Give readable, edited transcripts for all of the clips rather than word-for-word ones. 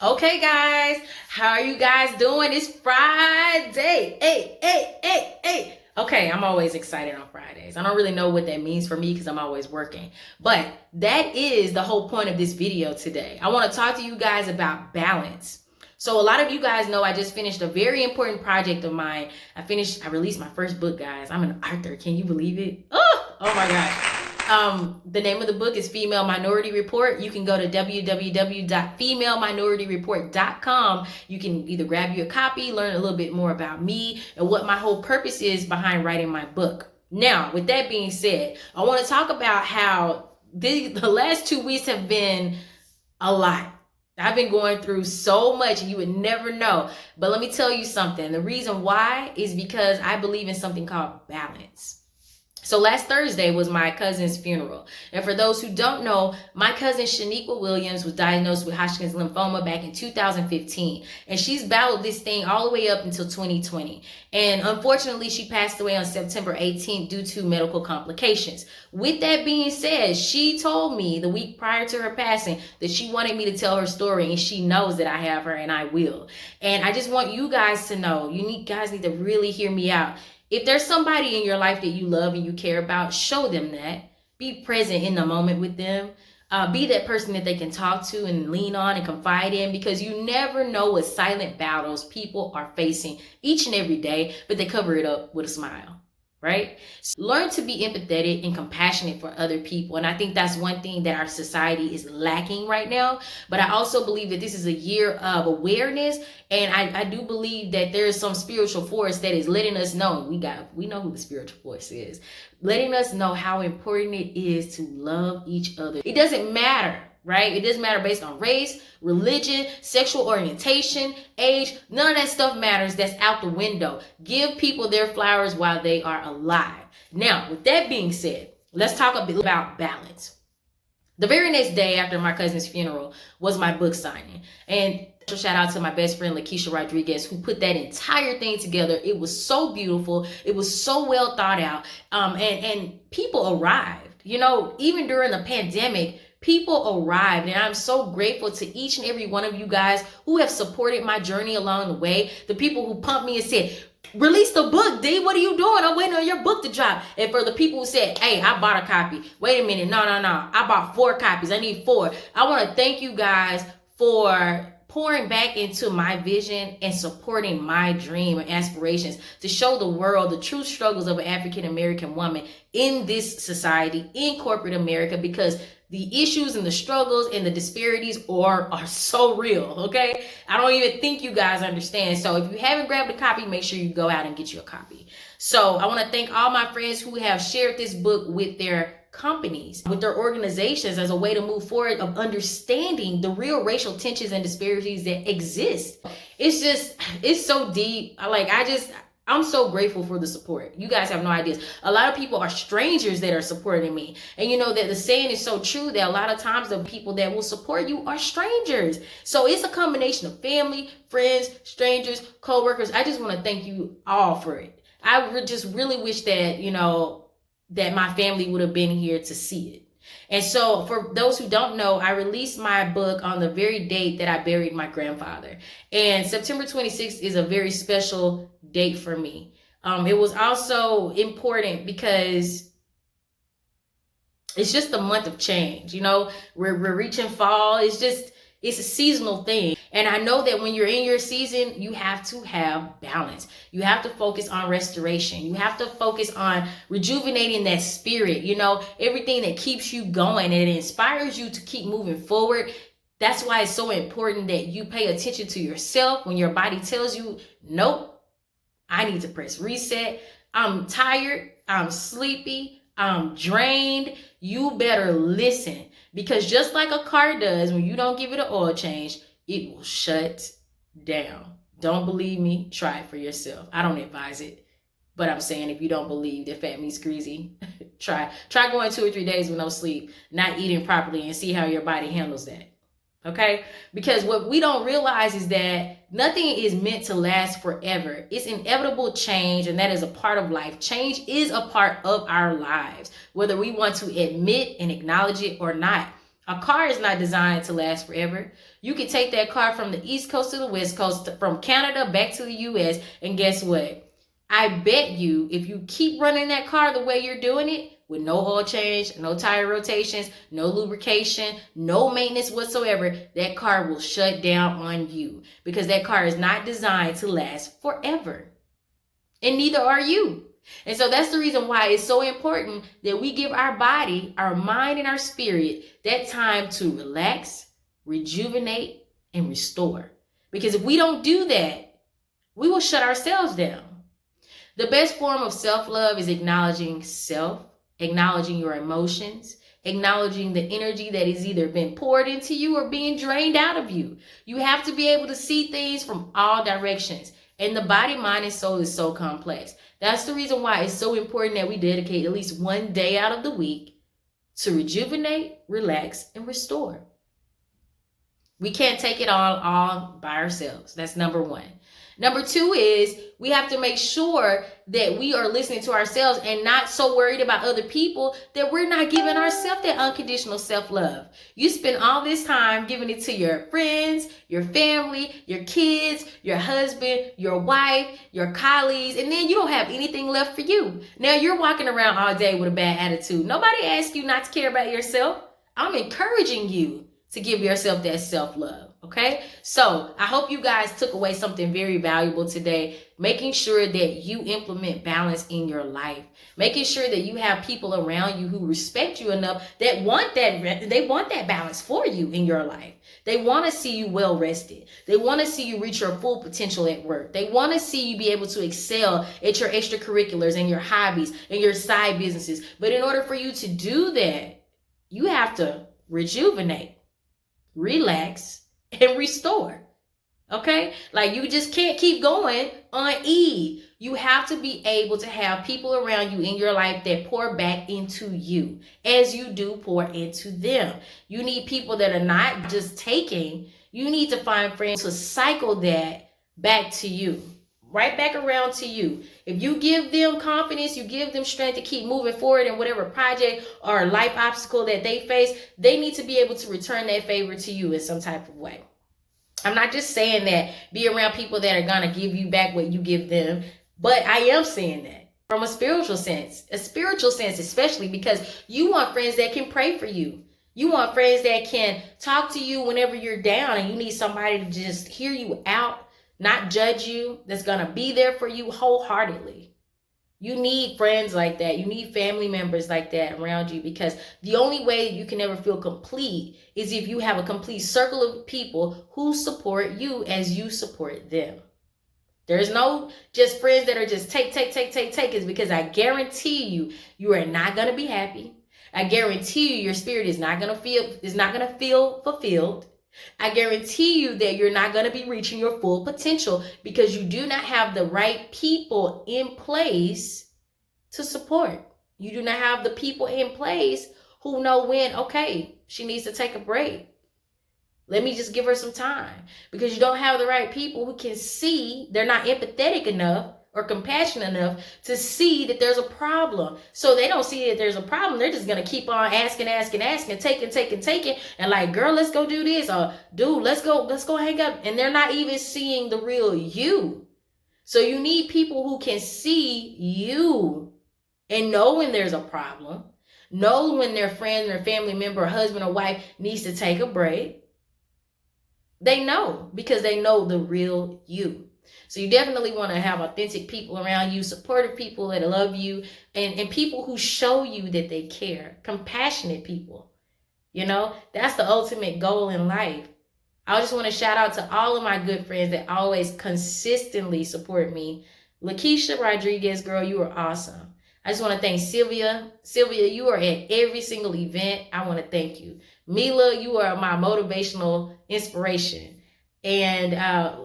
Okay, guys, how are you guys doing? It's Friday. Hey. Okay, I'm always excited on Fridays. I don't really know what that means for me because I'm always working. But that is the whole point of this video today. I want to talk to you guys about balance. So a lot of you guys know I just finished a very important project of mine. I released my first book, guys. I'm an author. Can you believe it? Oh my gosh. The name of the book is Female Minority Report. You can go to www.femaleminorityreport.com. You can either grab you a copy, learn a little bit more about me and what my whole purpose is behind writing my book. Now, with that being said, I want to talk about how the last 2 weeks have been a lot. I've been going through so much and you would never know. But let me tell you something. The reason why is because I believe in something called balance. So last Thursday was my cousin's funeral. And for those who don't know, my cousin Shaniqua Williams was diagnosed with Hodgkin's lymphoma back in 2015. And she's battled this thing all the way up until 2020. And unfortunately, she passed away on September 18th due to medical complications. With that being said, she told me the week prior to her passing that she wanted me to tell her story, and she knows that I have her and I will. And I just want you guys to know, guys need to really hear me out. If there's somebody in your life that you love and you care about, show them that. Be present in the moment with them. Be that person that they can talk to and lean on and confide in, because you never know what silent battles people are facing each and every day, but they cover it up with a smile. Right? So learn to be empathetic and compassionate for other people. And I think that's one thing that our society is lacking right now. But I also believe that this is a year of awareness. And I do believe that there is some spiritual force that is letting us know, we know who the spiritual force is, letting us know how important it is to love each other. It doesn't matter. Right? It doesn't matter based on race, religion, sexual orientation, age. None of that stuff matters. That's out the window. Give people their flowers while they are alive. Now, with that being said, let's talk a bit about balance. The very next day after my cousin's funeral was my book signing. And shout out to my best friend, Lakeisha Rodriguez, who put that entire thing together. It was so beautiful. It was so well thought out. And people arrived. Even during the pandemic, people arrived, and I'm so grateful to each and every one of you guys who have supported my journey along the way. The people who pumped me and said, release the book, D. What are you doing? I'm waiting on your book to drop. And for the people who said, hey, I bought a copy. Wait a minute. No. I bought 4 copies. I need 4. I want to thank you guys for pouring back into my vision and supporting my dream and aspirations to show the world the true struggles of an African American woman in this society, in corporate America, because the issues and the struggles and the disparities are so real, okay? I don't even think you guys understand. So if you haven't grabbed a copy, make sure you go out and get you a copy. So I want to thank all my friends who have shared this book with their companies, with their organizations, as a way to move forward of understanding the real racial tensions and disparities that exist. It's so deep. I'm so grateful for the support. You guys have no idea. A lot of people are strangers that are supporting me. And that the saying is so true, that a lot of times the people that will support you are strangers. So it's a combination of family, friends, strangers, co-workers. I just want to thank you all for it. I just really wish that, that my family would have been here to see it. And so for those who don't know, I released my book on the very date that I buried my grandfather. And September 26th is a very special date for me. It was also important because it's just a month of change. We're reaching fall. It's a seasonal thing. And I know that when you're in your season, you have to have balance. You have to focus on restoration. You have to focus on rejuvenating that spirit, everything that keeps you going and it inspires you to keep moving forward. That's why it's so important that you pay attention to yourself when your body tells you, nope, I need to press reset. I'm tired. I'm sleepy. I'm drained. You better listen, because just like a car does, when you don't give it an oil change, it will shut down. Don't believe me? Try it for yourself. I don't advise it, but I'm saying if you don't believe that fat meat's greasy, try going 2 or 3 days with no sleep, not eating properly, and see how your body handles that. Okay? Because what we don't realize is that nothing is meant to last forever. It's inevitable change, and that is a part of life. Change is a part of our lives, whether we want to admit and acknowledge it or not. A car is not designed to last forever. You can take that car from the East Coast to the West Coast, from Canada back to the US, and guess what? I bet you if you keep running that car the way you're doing it, with no oil change, no tire rotations, no lubrication, no maintenance whatsoever, that car will shut down on you, because that car is not designed to last forever. And neither are you. And so that's the reason why it's so important that we give our body, our mind, and our spirit that time to relax, rejuvenate, and restore. Because if we don't do that, we will shut ourselves down. The best form of self-love is acknowledging self, acknowledging your emotions, acknowledging the energy that has either been poured into you or being drained out of you. You have to be able to see things from all directions. And the body, mind, and soul is so complex. That's the reason why it's so important that we dedicate at least one day out of the week to rejuvenate, relax, and restore. We can't take it all by ourselves. That's number one. Number two is we have to make sure that we are listening to ourselves and not so worried about other people that we're not giving ourselves that unconditional self-love. You spend all this time giving it to your friends, your family, your kids, your husband, your wife, your colleagues, and then you don't have anything left for you. Now you're walking around all day with a bad attitude. Nobody asked you not to care about yourself. I'm encouraging you to give yourself that self-love. Okay, so I hope you guys took away something very valuable today, making sure that you implement balance in your life, making sure that you have people around you who respect you enough that want that balance for you in your life. They want to see you well rested. They want to see you reach your full potential at work. They want to see you be able to excel at your extracurriculars and your hobbies and your side businesses. But in order for you to do that, you have to rejuvenate, relax, and restore. Okay? Like, you just can't keep going on E. You have to be able to have people around you in your life that pour back into you as you do pour into them. You need people that are not just taking. You need to find friends to cycle that back to you, right back around to you. If you give them confidence, you give them strength to keep moving forward in whatever project or life obstacle that they face, they need to be able to return that favor to you in some type of way. I'm not just saying that be around people that are going to give you back what you give them, but I am saying that from a spiritual sense, especially because you want friends that can pray for you. You want friends that can talk to you whenever you're down and you need somebody to just hear you out, not judge you, that's going to be there for you wholeheartedly. You need friends like that. You need family members like that around you, because the only way you can ever feel complete is if you have a complete circle of people who support you as you support them. There's no just friends that are just take. It's because I guarantee you, you are not going to be happy. I guarantee you, your spirit is not going to feel fulfilled. I guarantee you that you're not going to be reaching your full potential because you do not have the right people in place to support. You do not have the people in place who know when, okay, she needs to take a break. Let me just give her some time, because you don't have the right people who can see. They're not empathetic enough or compassionate enough to see that there's a problem. So they don't see that there's a problem. They're just going to keep on asking, taking. And like, girl, let's go do this. Or dude, let's go hang up. And they're not even seeing the real you. So you need people who can see you and know when there's a problem, know when their friend or family member or husband or wife needs to take a break. They know, because they know the real you. So you definitely want to have authentic people around you, supportive people that love you, and people who show you that they care, compassionate people. You know, that's the ultimate goal in life. I just want to shout out to all of my good friends that always consistently support me. Lakeisha Rodriguez, girl, you are awesome. I just want to thank Sylvia. Sylvia, you are at every single event. I want to thank you. Mila, you are my motivational inspiration. And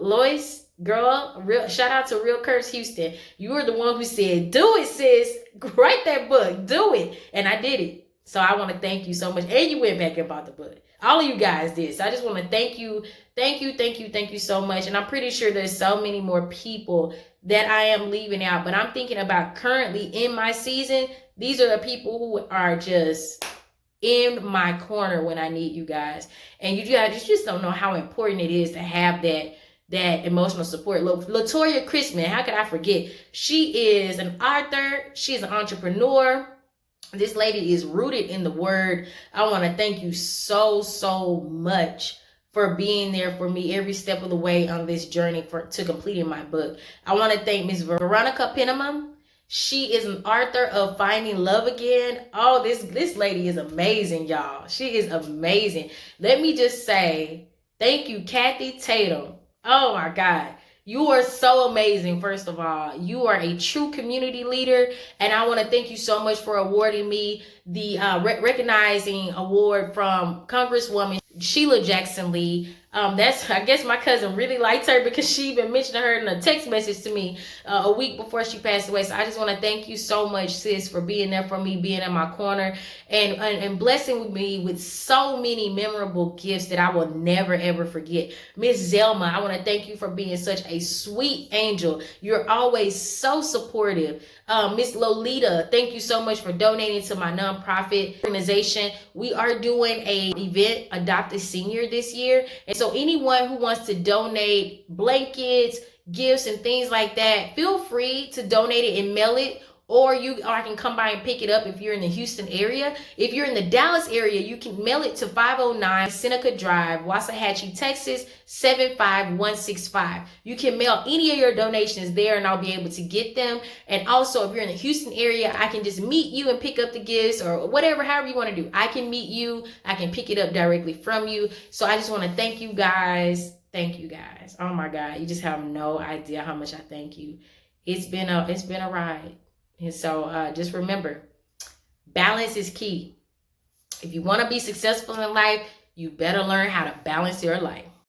Lois, girl, shout out to Real Curse Houston. You were the one who said, do it, sis. Write that book. Do it. And I did it. So I want to thank you so much. And you went back and bought the book. All of you guys did. So I just want to thank you. Thank you so much. And I'm pretty sure there's so many more people that I am leaving out. But I'm thinking about currently in my season, these are the people who are just in my corner when I need you guys. And you guys just don't know how important it is to have that emotional support. Latoya Christman, how could I forget? She is an author. She's an entrepreneur. This lady is rooted in the word. I want to thank you so much for being there for me every step of the way on this journey to completing my book. I want to thank Miss Veronica Penniman. She is an author of Finding Love Again. Oh, this lady is amazing, y'all. She is amazing. Let me just say thank you, Kathy Tatum. Oh my God. You are so amazing, first of all. You are a true community leader, and I want to thank you so much for awarding me the recognizing award from Congresswoman Sheila Jackson Lee. I guess my cousin really liked her because she even mentioned her in a text message to me a week before she passed away. So I just want to thank you so much, sis, for being there for me, being in my corner, and blessing me with so many memorable gifts that I will never ever forget. Miss Zelma, I want to thank you for being such a sweet angel. You're always so supportive. Miss Lolita, thank you so much for donating to my nonprofit organization. We are doing an event, Adopt a Senior, this year. And so anyone who wants to donate blankets, gifts, and things like that, feel free to donate it and mail it. Or I can come by and pick it up if you're in the Houston area. If you're in the Dallas area, you can mail it to 509 Seneca Drive, Waxahachie, Texas, 75165. You can mail any of your donations there and I'll be able to get them. And also, if you're in the Houston area, I can just meet you and pick up the gifts or whatever, however you want to do. I can meet you. I can pick it up directly from you. So I just want to thank you guys. Thank you guys. Oh my God. You just have no idea how much I thank you. It's been a ride. And so just remember, balance is key. If you want to be successful in life, you better learn how to balance your life.